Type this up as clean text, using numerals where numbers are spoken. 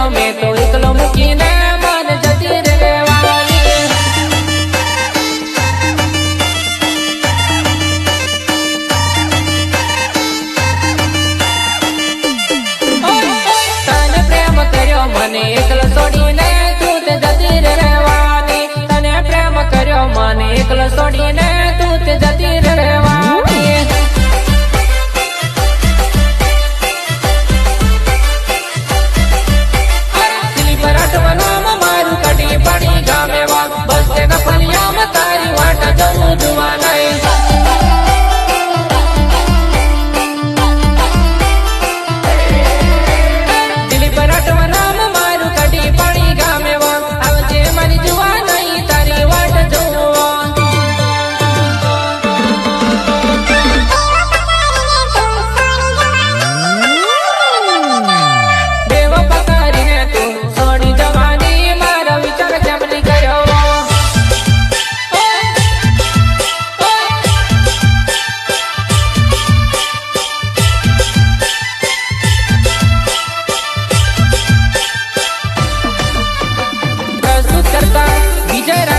કર્યો મેં તો એકલો મૂકીને મન જતી રહેવાની. તને પ્રેમ કર્યો મને એકલો છોડીને તું તે જતી રહેવાની. તને પ્રેમ કર્યો મને એકલો છોડીને તું તે જતી રહેવાની. બસ તે ફલિયામાં તારી વાટ જવું જોવા નહીં. દિલ્હી પર અટવા નામ મારું કડી પાણી ગામે વા આવજે મારી જોવા નહીં તારી વાટ જોવા. દેવ પકારીને તું છોડી જવાની મારા વિચાર કેમ નહીં કર્યો. વિજય